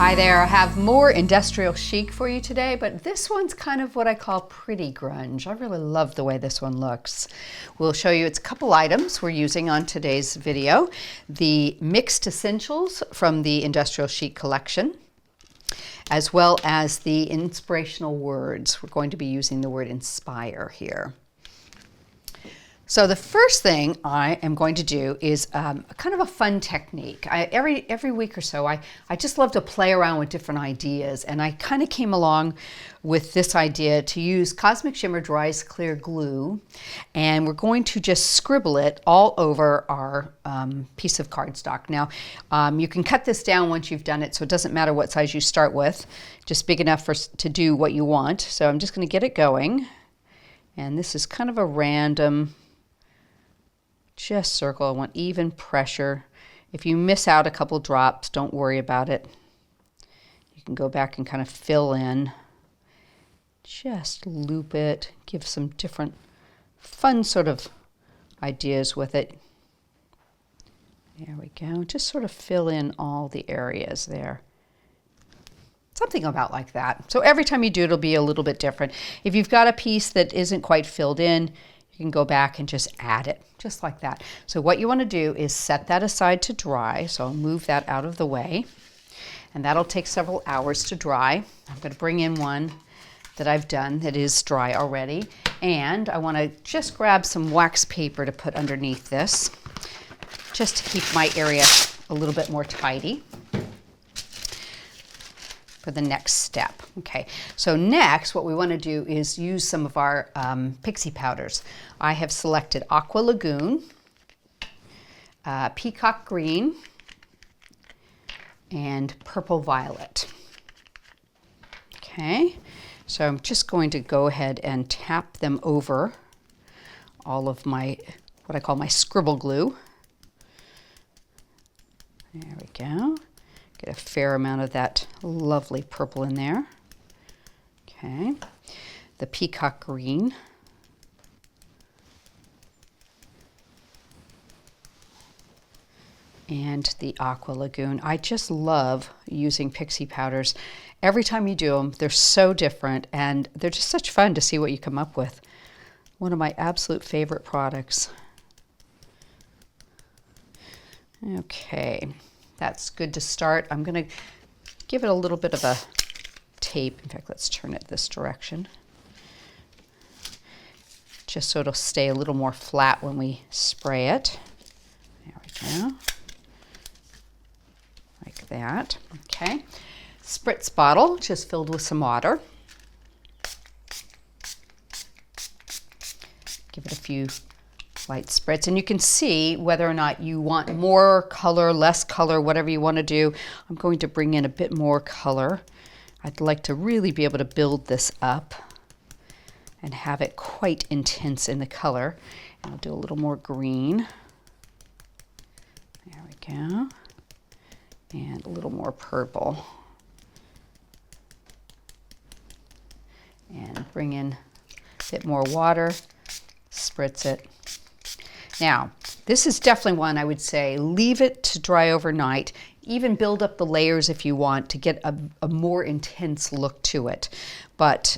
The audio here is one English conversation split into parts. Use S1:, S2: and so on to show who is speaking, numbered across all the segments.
S1: Hi there, I have more industrial chic for you today, but this one's kind of what I call pretty grunge. I really love the way this one looks. We'll show you its couple items we're using on today's video. The Mixed Essentials from the Industrial Chic collection, as well as the inspirational words. We're going to be using the word inspire here. So the first thing I am going to do is kind of a fun technique. Every week or so, I just love to play around with different ideas, and I kind of came along with this idea to use Cosmic Shimmer Dries Clear Glue, and we're going to just scribble it all over our piece of cardstock. Now, you can cut this down once you've done it, so it doesn't matter what size you start with, just big enough to do what you want. So I'm just going to get it going, and this is kind of a random just circle. I want even pressure. If you miss out a couple drops, don't worry about it. You can go back and kind of fill in. Just loop it. Give some different fun sort of ideas with it. There we go. Just sort of fill in all the areas there. Something about like that. So every time you do it, it'll be a little bit different. If you've got a piece that isn't quite filled in, you can go back and just add it, just like that. So what you want to do is set that aside to dry. So I'll move that out of the way. And that'll take several hours to dry. I'm going to bring in one that I've done that is dry already. And I want to just grab some wax paper to put underneath this, just to keep my area a little bit more tidy for the next step. Okay, so next what we want to do is use some of our Pixie powders. I have selected Aqua Lagoon, Peacock Green, and Purple Violet. Okay, so I'm just going to go ahead and tap them over all of my, what I call my scribble glue. There we go. Get a fair amount of that lovely purple in there. Okay, the Peacock Green. And the Aqua Lagoon. I just love using Pixie powders. Every time you do them, they're so different, and they're just such fun to see what you come up with. One of my absolute favorite products. Okay. That's good to start. I'm going to give it a little bit of a tape. In fact, let's turn it this direction, just so it'll stay a little more flat when we spray it. There we go. Like that. Okay. Spritz bottle, just filled with some water. Give it a few light spritz, and you can see whether or not you want more color, less color, whatever you want to do. I'm going to bring in a bit more color. I'd like to really be able to build this up and have it quite intense in the color. And I'll do a little more green. There we go. And a little more purple. And bring in a bit more water, spritz it. Now, this is definitely one I would say leave it to dry overnight. Even build up the layers if you want to get a more intense look to it. But,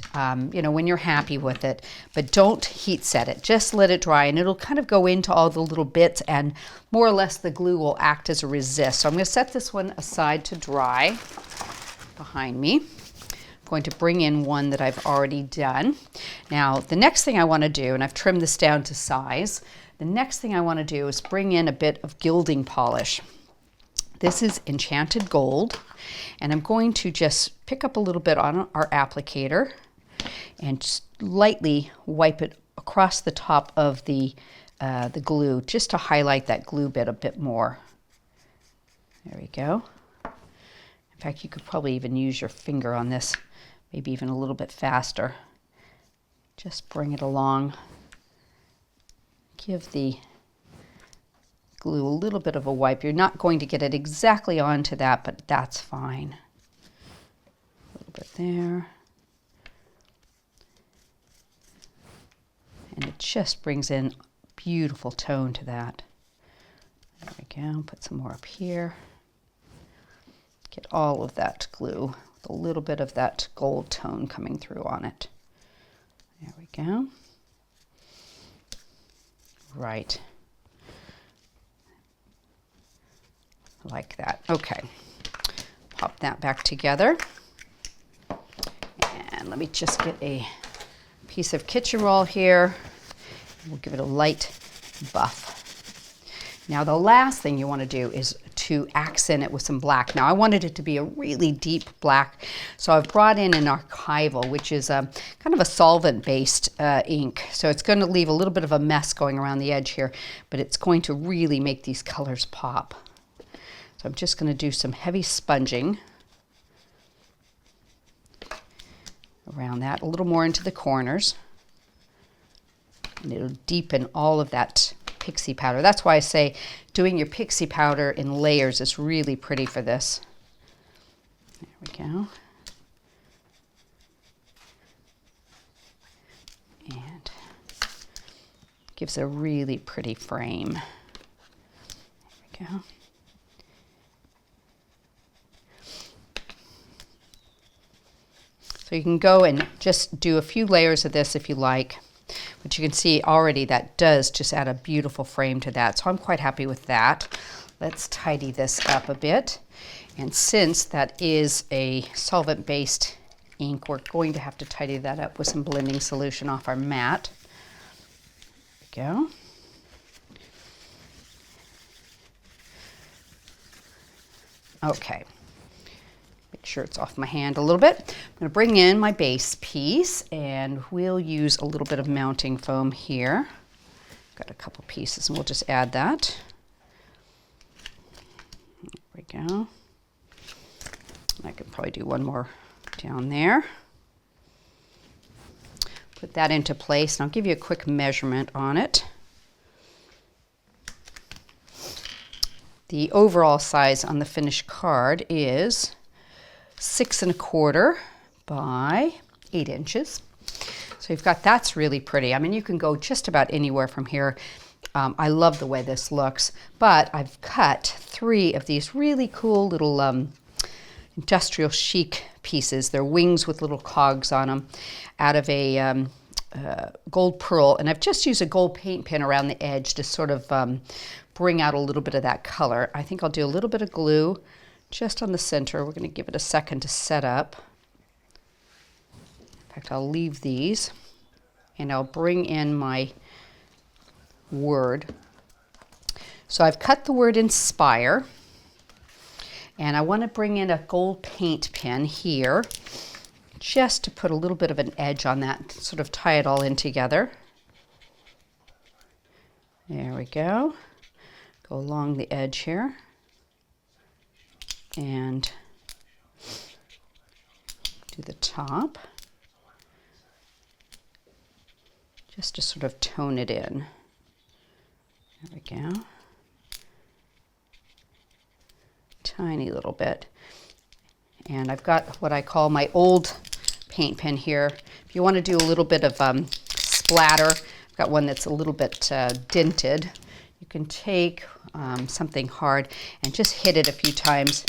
S1: you know, when you're happy with it, but don't heat set it. Just let it dry, and it'll kind of go into all the little bits, and more or less the glue will act as a resist. So I'm going to set this one aside to dry behind me. I'm going to bring in one that I've already done. Now, the next thing I want to do, and I've trimmed this down to size, the next thing I want to do is bring in a bit of gilding polish. This is Enchanted Gold, and I'm going to just pick up a little bit on our applicator and just lightly wipe it across the top of the glue, just to highlight that glue bit a bit more. There we go. In fact, you could probably even use your finger on this, maybe even a little bit faster. Just bring it along. Give the glue a little bit of a wipe. You're not going to get it exactly onto that, but that's fine. A little bit there. And it just brings in beautiful tone to that. There we go. Put some more up here. Get all of that glue with a little bit of that gold tone coming through on it. There we go. Right. Like that. Okay. Pop that back together. And let me just get a piece of kitchen roll here. We'll give it a light buff. Now the last thing you want to do is to accent it with some black. Now I wanted it to be a really deep black, so I've brought in an Archival, which is a kind of a solvent-based ink. So it's going to leave a little bit of a mess going around the edge here, but it's going to really make these colors pop. So I'm just going to do some heavy sponging around that, a little more into the corners, and it'll deepen all of that Pixie powder. That's why I say doing your Pixie powder in layers is really pretty for this. There we go. And gives a really pretty frame. There we go. So you can go and just do a few layers of this if you like, but you can see already that does just add a beautiful frame to that. So I'm quite happy with that. Let's tidy this up a bit. And since that is a solvent-based ink, we're going to have to tidy that up with some blending solution off our mat. There we go. Okay. Make sure it's off my hand a little bit. I'm going to bring in my base piece, and we'll use a little bit of mounting foam here. Got a couple pieces, and we'll just add that. There we go. I could probably do one more down there. Put that into place, and I'll give you a quick measurement on it. The overall size on the finished card is 6 1/4 by 8 inches. So you've got, that's really pretty. I mean, you can go just about anywhere from here. I love the way this looks, but I've cut 3 of these really cool little industrial chic pieces. They're wings with little cogs on them out of a gold pearl, and I've just used a gold paint pen around the edge to sort of bring out a little bit of that color. I think I'll do a little bit of glue just on the center. We're going to give it a second to set up. In fact, I'll leave these, and I'll bring in my word. So I've cut the word Inspire, and I want to bring in a gold paint pen here just to put a little bit of an edge on that, sort of tie it all in together. There we go. Go along the edge here. And do the top, just to sort of tone it in. There we go. Tiny little bit. And I've got what I call my old paint pen here. If you want to do a little bit of splatter, I've got one that's a little bit dented. You can take something hard and just hit it a few times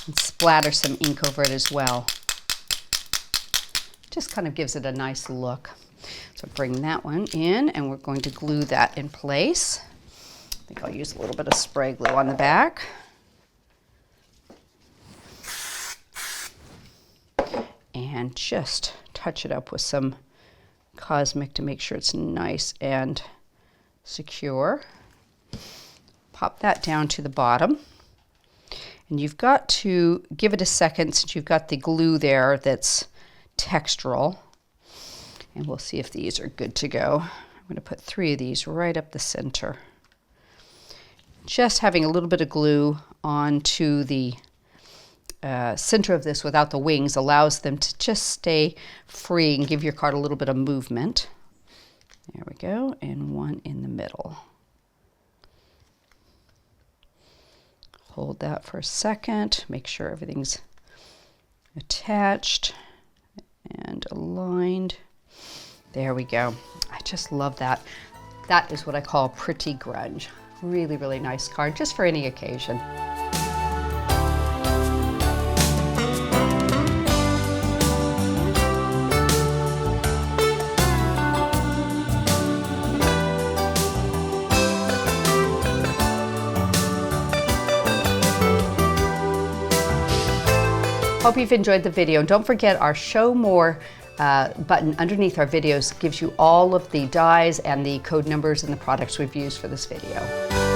S1: and splatter some ink over it as well. Just kind of gives it a nice look. So bring that one in, and we're going to glue that in place. I think I'll use a little bit of spray glue on the back. And just touch it up with some Cosmic to make sure it's nice and secure. Pop that down to the bottom. And you've got to give it a second since you've got the glue there that's textural. And we'll see if these are good to go. I'm going to put 3 of these right up the center. Just having a little bit of glue onto the center of this without the wings allows them to just stay free and give your card a little bit of movement. There we go, and one in the middle. Hold that for a second, make sure everything's attached and aligned. There we go. I just love that. That is what I call pretty grunge. Really, really nice card, just for any occasion. Hope you've enjoyed the video. And don't forget our Show More button underneath our videos gives you all of the dyes and the code numbers and the products we've used for this video.